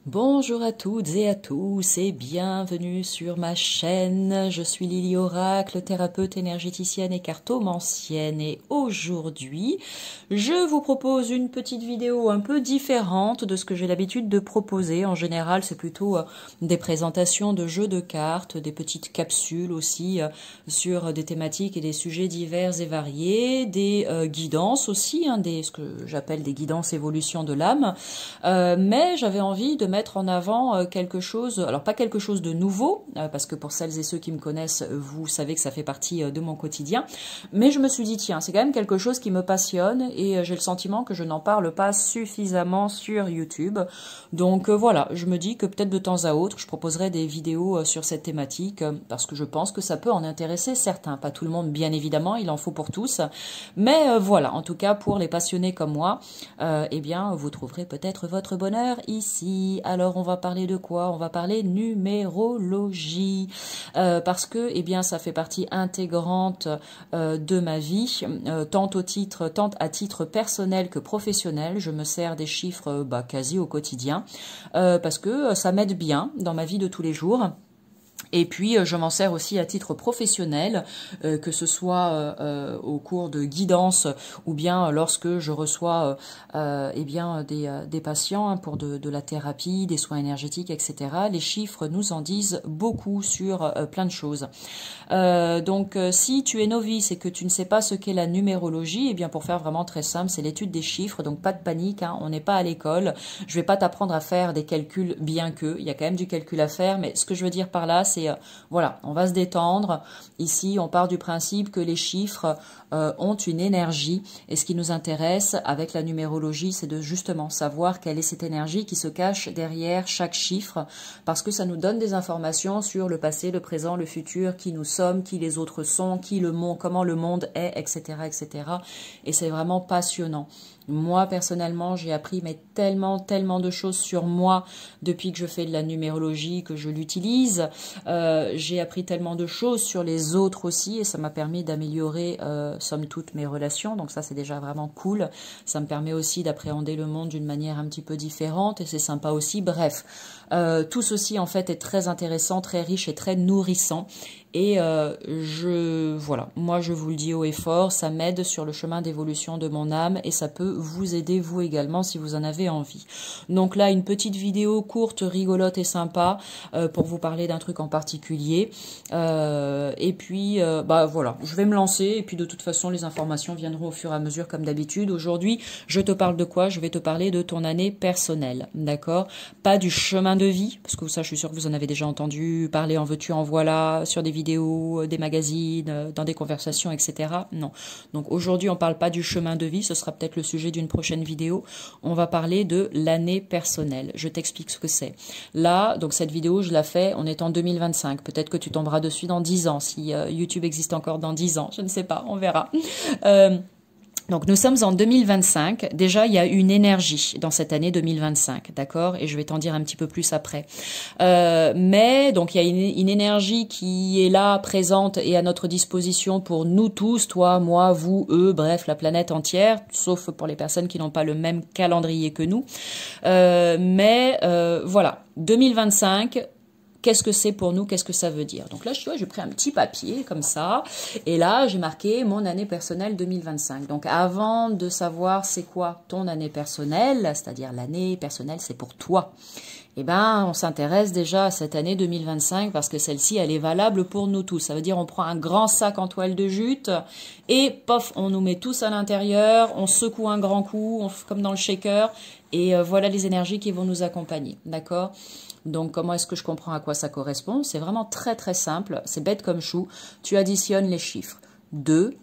Bonjour à toutes et à tous et bienvenue sur ma chaîne. Je suis Lily Oracle, thérapeute énergéticienne et cartomancienne, et aujourd'hui, je vous propose une petite vidéo un peu différente de ce que j'ai l'habitude de proposer. En général, c'est plutôt des présentations de jeux de cartes, des petites capsules aussi sur des thématiques et des sujets divers et variés, des guidances aussi, ce que j'appelle des guidances évolution de l'âme. Mais j'avais envie de mettre en avant quelque chose, alors pas quelque chose de nouveau, parce que pour celles et ceux qui me connaissent, vous savez que ça fait partie de mon quotidien, mais je me suis dit, tiens, c'est quand même quelque chose qui me passionne, et j'ai le sentiment que je n'en parle pas suffisamment sur YouTube. Donc voilà, je me dis que peut-être de temps à autre, je proposerai des vidéos sur cette thématique, parce que je pense que ça peut en intéresser certains, pas tout le monde bien évidemment, il en faut pour tous, mais voilà, en tout cas pour les passionnés comme moi, eh bien vous trouverez peut-être votre bonheur ici. Alors on va parler de quoi? On va parler numérologie, parce que eh bien ça fait partie intégrante de ma vie, tant à titre personnel que professionnel. Je me sers des chiffres quasi au quotidien, parce que ça m'aide bien dans ma vie de tous les jours. Et puis, je m'en sers aussi à titre professionnel, que ce soit au cours de guidance ou bien lorsque je reçois eh bien des patients pour de la thérapie, des soins énergétiques, etc. Les chiffres nous en disent beaucoup sur plein de choses. Donc, si tu es novice et que tu ne sais pas ce qu'est la numérologie, eh bien, pour faire vraiment très simple, c'est l'étude des chiffres. Donc, pas de panique, hein, on n'est pas à l'école. Je vais pas t'apprendre à faire des calculs, bien que il y a quand même du calcul à faire. Mais ce que je veux dire par là, c'est voilà, on va se détendre. Ici, on part du principe que les chiffres ont une énergie. Et ce qui nous intéresse avec la numérologie, c'est de justement savoir quelle est cette énergie qui se cache derrière chaque chiffre, parce que ça nous donne des informations sur le passé, le présent, le futur, qui nous sommes, qui les autres sont, qui le monde, comment le monde est, etc., etc. Et c'est vraiment passionnant. Moi, personnellement, j'ai appris tellement de choses sur moi depuis que je fais de la numérologie, que je l'utilise. J'ai appris tellement de choses sur les autres aussi, et ça m'a permis d'améliorer, somme toute, mes relations. Donc ça, c'est déjà vraiment cool. Ça me permet aussi d'appréhender le monde d'une manière un petit peu différente, et c'est sympa aussi. Bref, tout ceci, en fait, est très intéressant, très riche et très nourrissant. Et voilà, moi je vous le dis haut et fort, ça m'aide sur le chemin d'évolution de mon âme, et ça peut vous aider vous également si vous en avez envie. Donc là, une petite vidéo courte, rigolote et sympa pour vous parler d'un truc en particulier. Et puis, voilà, je vais me lancer, et puis de toute façon, les informations viendront au fur et à mesure comme d'habitude. Aujourd'hui, je te parle de quoi? Je vais te parler de ton année personnelle, d'accord? Pas du chemin de vie, parce que ça, je suis sûre que vous en avez déjà entendu parler, en veux-tu, en voilà, sur des vidéos, des magazines, dans des conversations, etc. Non. Donc aujourd'hui, on ne parle pas du chemin de vie, ce sera peut-être le sujet d'une prochaine vidéo. On va parler de l'année personnelle. Je t'explique ce que c'est. Là, donc cette vidéo, je la fais, on est en 2025. Peut-être que tu tomberas dessus dans 10 ans, si YouTube existe encore dans 10 ans. Je ne sais pas, on verra. Donc nous sommes en 2025, déjà il y a une énergie dans cette année 2025, d'accord? Et je vais t'en dire un petit peu plus après. Mais donc il y a une énergie qui est là, présente et à notre disposition pour nous tous, toi, moi, vous, eux, bref, la planète entière, sauf pour les personnes qui n'ont pas le même calendrier que nous. Voilà, 2025... Qu'est-ce que c'est pour nous? Qu'est-ce que ça veut dire? Donc là, j'ai pris un petit papier comme ça, et là, j'ai marqué mon année personnelle 2025. Donc avant de savoir c'est quoi ton année personnelle, c'est-à-dire l'année personnelle, c'est pour toi, eh ben, on s'intéresse déjà à cette année 2025 parce que celle-ci, elle est valable pour nous tous. Ça veut dire on prend un grand sac en toile de jute et pof, on nous met tous à l'intérieur, on secoue un grand coup, comme dans le shaker, et voilà les énergies qui vont nous accompagner, d'accord? Donc, comment est-ce que je comprends à quoi ça correspond? C'est vraiment très simple, c'est bête comme chou. Tu additionnes les chiffres. 2,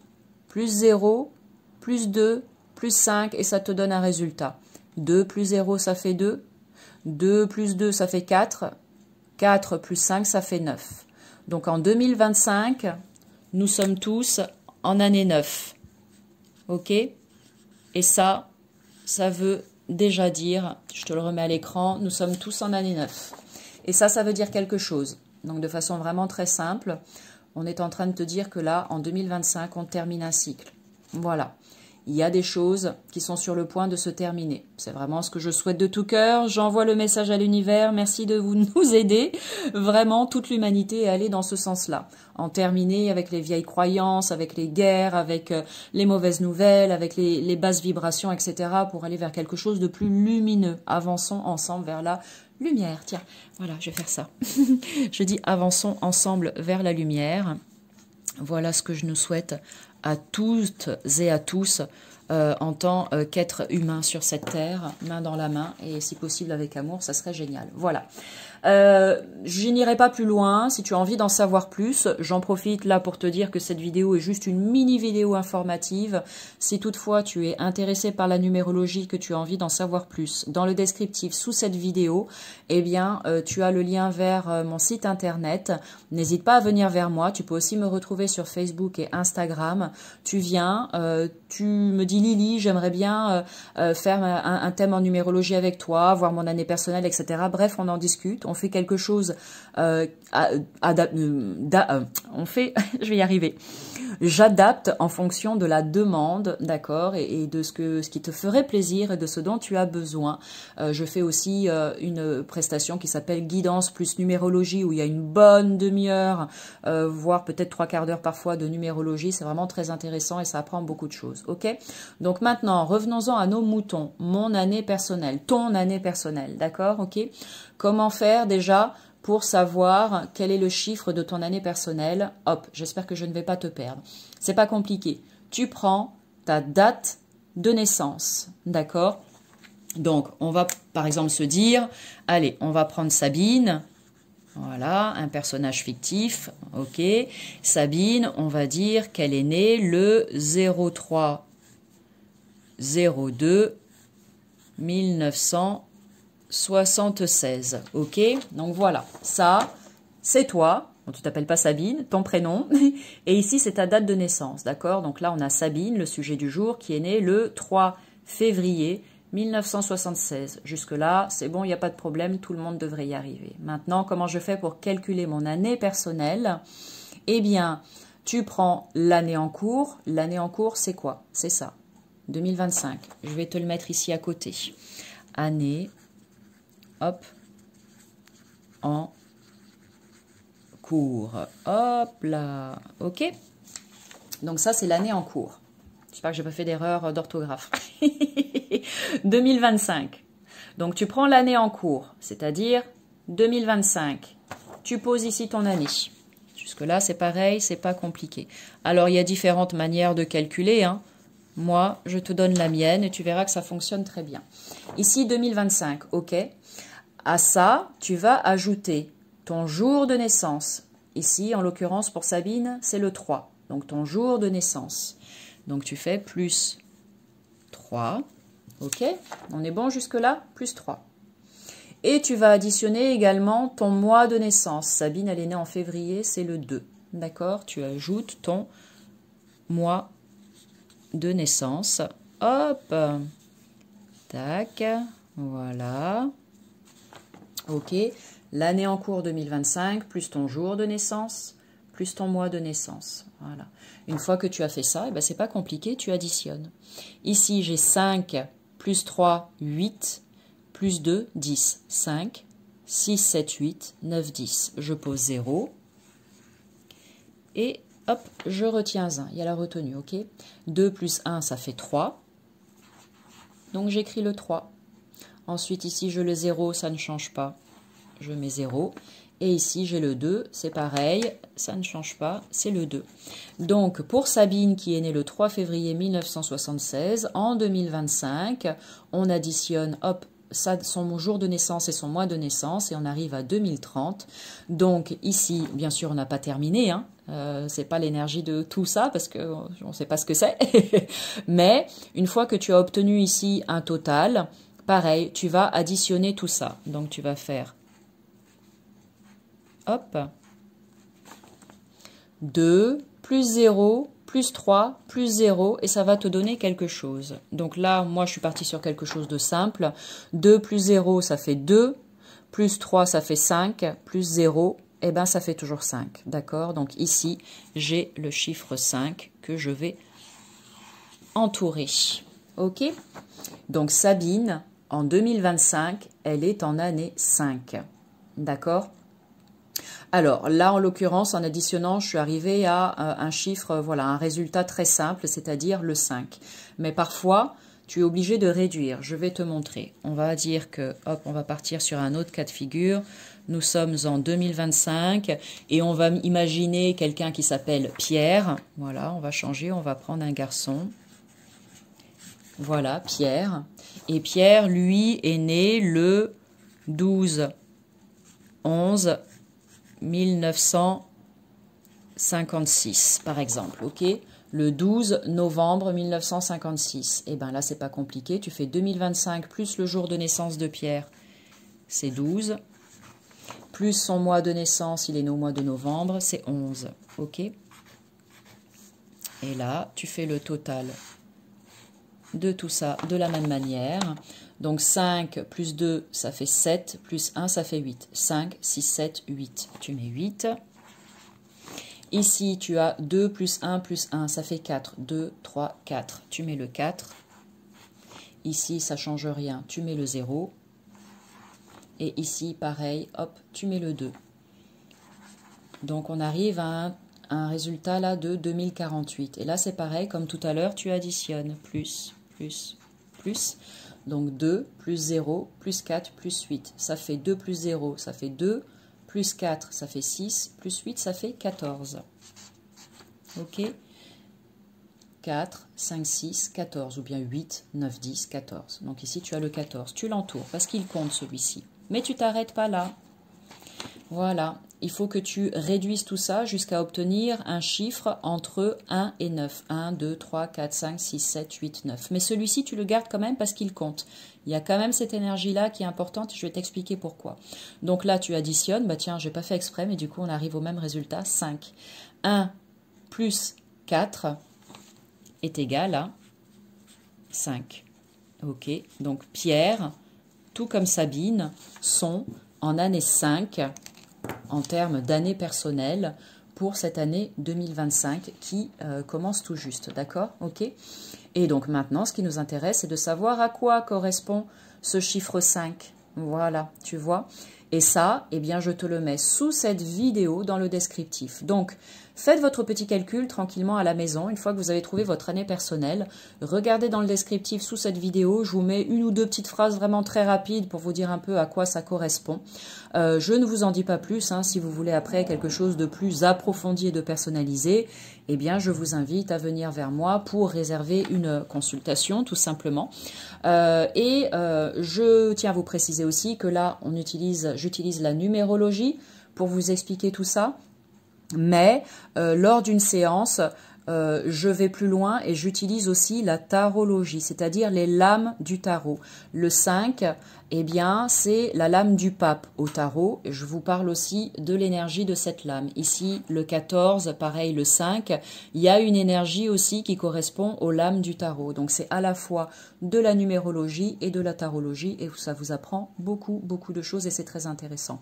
plus 0, plus 2, plus 5, et ça te donne un résultat. 2 plus 0, ça fait 2. 2 plus 2, ça fait 4. 4 plus 5, ça fait 9. Donc, en 2025, nous sommes tous en année 9. OK? Et ça veut déjà dire, je te le remets à l'écran, nous sommes tous en année 9. Et ça veut dire quelque chose. Donc de façon vraiment très simple, on est en train de te dire que là, en 2025, on termine un cycle. Voilà. il y a des choses qui sont sur le point de se terminer. C'est vraiment ce que je souhaite de tout cœur. J'envoie le message à l'univers. Merci de nous aider. Vraiment, toute l'humanité est allée dans ce sens-là. En terminer avec les vieilles croyances, avec les guerres, avec les mauvaises nouvelles, avec les basses vibrations, etc. pour aller vers quelque chose de plus lumineux. Avançons ensemble vers la lumière. Tiens, voilà, je vais faire ça. Je dis avançons ensemble vers la lumière. Voilà ce que je nous souhaite à toutes et à tous en tant qu'être humain sur cette terre, main dans la main et si possible avec amour, ça serait génial. Voilà. Je n'irai pas plus loin. Si tu as envie d'en savoir plus, j'en profite là pour te dire que cette vidéo est juste une mini vidéo informative. Si toutefois tu es intéressé par la numérologie, que tu as envie d'en savoir plus, dans le descriptif sous cette vidéo, eh bien tu as le lien vers mon site internet. N'hésite pas à venir vers moi. Tu peux aussi me retrouver sur Facebook et Instagram. Tu viens, tu me dis Lily, j'aimerais bien faire un thème en numérologie avec toi, voir mon année personnelle, etc. Bref, on en discute. On fait quelque chose, on fait, je vais y arriver. J'adapte en fonction de la demande, d'accord, et de ce qui te ferait plaisir et de ce dont tu as besoin. Je fais aussi une prestation qui s'appelle Guidance plus numérologie, où il y a une bonne demi-heure, voire peut-être 3/4 d'heure parfois de numérologie. C'est vraiment très intéressant et ça apprend beaucoup de choses, ok? Donc maintenant, revenons-en à nos moutons. Mon année personnelle, ton année personnelle, d'accord, ok? Comment faire déjà pour savoir quel est le chiffre de ton année personnelle? Hop, j'espère que je ne vais pas te perdre. C'est pas compliqué. Tu prends ta date de naissance, d'accord? Donc, on va par exemple se dire, allez, on va prendre Sabine. Voilà, un personnage fictif, ok. Sabine, on va dire qu'elle est née le 03/02/1976, ok. Donc voilà, ça, c'est toi. Bon, tu t'appelles pas Sabine, ton prénom. Et ici, c'est ta date de naissance, d'accord. Donc là, on a Sabine, le sujet du jour, qui est née le 3 février 1976. Jusque-là, c'est bon, il n'y a pas de problème, tout le monde devrait y arriver. Maintenant, comment je fais pour calculer mon année personnelle? Eh bien, tu prends l'année en cours. L'année en cours, c'est quoi? C'est ça, 2025. Je vais te le mettre ici à côté. Année, hop, en cours. Hop là, ok. Donc ça, c'est l'année en cours. J'espère que je n'ai pas fait d'erreur d'orthographe. 2025. Donc, tu prends l'année en cours, c'est-à-dire 2025. Tu poses ici ton année. Jusque-là, c'est pareil, c'est pas compliqué. Alors, il y a différentes manières de calculer, hein. Moi, je te donne la mienne et tu verras que ça fonctionne très bien. Ici, 2025, ok. À ça, tu vas ajouter ton jour de naissance. Ici, en l'occurrence, pour Sabine, c'est le 3. Donc, ton jour de naissance. Donc, tu fais plus 3. Ok, on est bon jusque-là? Plus 3. Et tu vas additionner également ton mois de naissance. Sabine, elle est née en février, c'est le 2. D'accord? Tu ajoutes ton mois de naissance. Hop. Tac. Voilà. Ok. L'année en cours 2025, plus ton jour de naissance, plus ton mois de naissance. Voilà. Une fois que tu as fait ça, eh ben, c'est pas compliqué, tu additionnes. Ici, j'ai 5 plus 3, 8, plus 2, 10. 5, 6, 7, 8, 9, 10. Je pose 0. Et hop, je retiens 1. Il y a la retenue, ok? 2 plus 1, ça fait 3. Donc, j'écris le 3. Ensuite, ici, je le 0, ça ne change pas. Je mets 0. Et ici, j'ai le 2, c'est pareil, ça ne change pas, c'est le 2. Donc, pour Sabine, qui est née le 3 février 1976, en 2025, on additionne, hop, son jour de naissance et son mois de naissance, et on arrive à 2030. Donc, ici, bien sûr, on n'a pas terminé, hein. C'est pas l'énergie de tout ça, parce qu'on ne sait pas ce que c'est. Mais, une fois que tu as obtenu ici un total, pareil, tu vas additionner tout ça. Donc, tu vas faire hop, 2, plus 0, plus 3, plus 0, et ça va te donner quelque chose. Donc là, moi, je suis partie sur quelque chose de simple. 2 plus 0, ça fait 2, plus 3, ça fait 5, plus 0, eh ben, ça fait toujours 5, d'accord? Donc ici, j'ai le chiffre 5 que je vais entourée. Ok? Donc Sabine, en 2025, elle est en année 5. D'accord? Alors là, en l'occurrence, en additionnant, je suis arrivée à un chiffre, voilà, un résultat très simple, c'est-à-dire le 5. Mais parfois, tu es obligé de réduire. Je vais te montrer. On va dire que, hop, on va partir sur un autre cas de figure. Nous sommes en 2025 et on va imaginer quelqu'un qui s'appelle Pierre. Voilà, on va changer, on va prendre un garçon. Voilà, Pierre. Et Pierre, lui, est né le 12/11/1956, par exemple, ok? Le 12 novembre 1956. Eh bien là, c'est pas compliqué. Tu fais 2025 plus le jour de naissance de Pierre, c'est 12. Plus son mois de naissance, il est né au mois de novembre, c'est 11. Ok? Et là, tu fais le total de tout ça de la même manière. Donc 5 plus 2, ça fait 7, plus 1, ça fait 8. 5, 6, 7, 8. Tu mets 8. Ici, tu as 2 plus 1 plus 1, ça fait 4. 2, 3, 4. Tu mets le 4. Ici, ça ne change rien. Tu mets le 0. Et ici, pareil, hop, tu mets le 2. Donc, on arrive à un résultat là de 2048. Et là, c'est pareil, comme tout à l'heure, tu additionnes. Plus, plus, plus. Donc, 2 plus 0 plus 4 plus 8. Ça fait 2 plus 0, ça fait 2. Plus 4, ça fait 6. Plus 8, ça fait 14. Ok? 4, 5, 6, 14. Ou bien 8, 9, 10, 14. Donc ici, tu as le 14. Tu l'entoures parce qu'il compte celui-ci. Mais tu t'arrêtes pas là. Voilà. Il faut que tu réduises tout ça jusqu'à obtenir un chiffre entre 1 et 9. 1, 2, 3, 4, 5, 6, 7, 8, 9. Mais celui-ci, tu le gardes quand même parce qu'il compte. Il y a quand même cette énergie-là qui est importante. Je vais t'expliquer pourquoi. Donc là, tu additionnes. Bah tiens, je n'ai pas fait exprès, mais du coup, on arrive au même résultat. 5. 1 plus 4 est égal à 5. Ok. Donc Pierre, tout comme Sabine, sont en année 5 en termes d'année personnelle pour cette année 2025 qui commence tout juste, d'accord? Ok. Et donc maintenant, ce qui nous intéresse, c'est de savoir à quoi correspond ce chiffre 5. Voilà, tu vois. Et ça, eh bien, je te le mets sous cette vidéo dans le descriptif. Donc, faites votre petit calcul tranquillement à la maison. Une fois que vous avez trouvé votre année personnelle, regardez dans le descriptif sous cette vidéo. Je vous mets une ou deux petites phrases vraiment très rapides pour vous dire un peu à quoi ça correspond. Je ne vous en dis pas plus. Hein, si vous voulez après quelque chose de plus approfondi et de personnalisé, eh bien, je vous invite à venir vers moi pour réserver une consultation, tout simplement. Je tiens à vous préciser aussi que là, j'utilise la numérologie pour vous expliquer tout ça. Mais lors d'une séance, je vais plus loin et j'utilise aussi la tarologie, c'est-à-dire les lames du tarot. Le 5, eh bien, c'est la lame du pape au tarot. Je vous parle aussi de l'énergie de cette lame. Ici, le 14, pareil, le 5, il y a une énergie aussi qui correspond aux lames du tarot. Donc, c'est à la fois de la numérologie et de la tarologie et ça vous apprend beaucoup, beaucoup de choses et c'est très intéressant.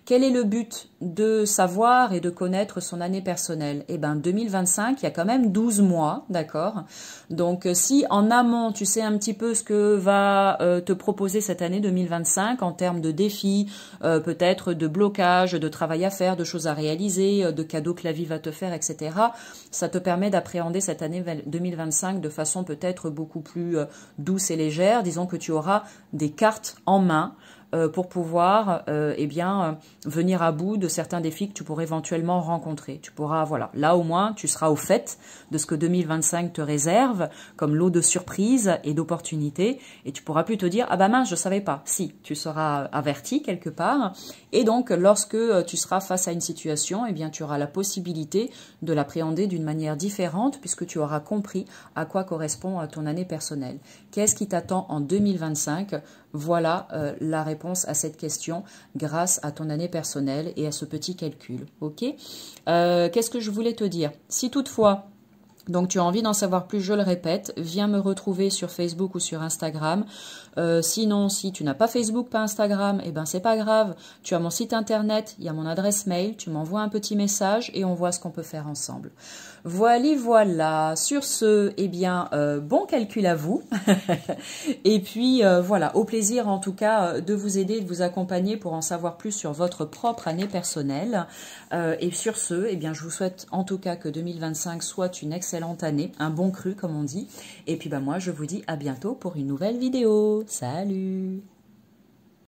Quel est le but de savoir et de connaître son année personnelle? Eh bien, 2025, il y a quand même 12 mois, d'accord? Donc, si en amont, tu sais un petit peu ce que va te proposer cette année 2025 en termes de défis, peut-être de blocage, de travail à faire, de choses à réaliser, de cadeaux que la vie va te faire, etc. Ça te permet d'appréhender cette année 2025 de façon peut-être beaucoup plus douce et légère. Disons que tu auras des cartes en main pour pouvoir venir à bout de certains défis que tu pourrais éventuellement rencontrer. Tu pourras, voilà, là au moins, tu seras au fait de ce que 2025 te réserve comme lot de surprises et d'opportunités et tu pourras plus te dire « Ah bah mince, je savais pas ». Si, tu seras averti quelque part et donc lorsque tu seras face à une situation, eh bien tu auras la possibilité de l'appréhender d'une manière différente puisque tu auras compris à quoi correspond ton année personnelle. Qu'est-ce qui t'attend en 2025 ? Voilà la réponse à cette question grâce à ton année personnelle et à ce petit calcul. Ok. Qu'est-ce que je voulais te dire? Si toutefois Donc tu as envie d'en savoir plus, je le répète, viens me retrouver sur Facebook ou sur Instagram. Sinon, si tu n'as pas Facebook, pas Instagram, eh ben c'est pas grave. Tu as mon site internet, il y a mon adresse mail, tu m'envoies un petit message et on voit ce qu'on peut faire ensemble. Voilà. Sur ce, eh bien, bon calcul à vous. Et puis voilà, au plaisir en tout cas de vous aider, de vous accompagner pour en savoir plus sur votre propre année personnelle. Et sur ce, eh bien, je vous souhaite en tout cas que 2025 soit une excellente année, un bon cru comme on dit. Et puis moi, je vous dis à bientôt pour une nouvelle vidéo. Salut!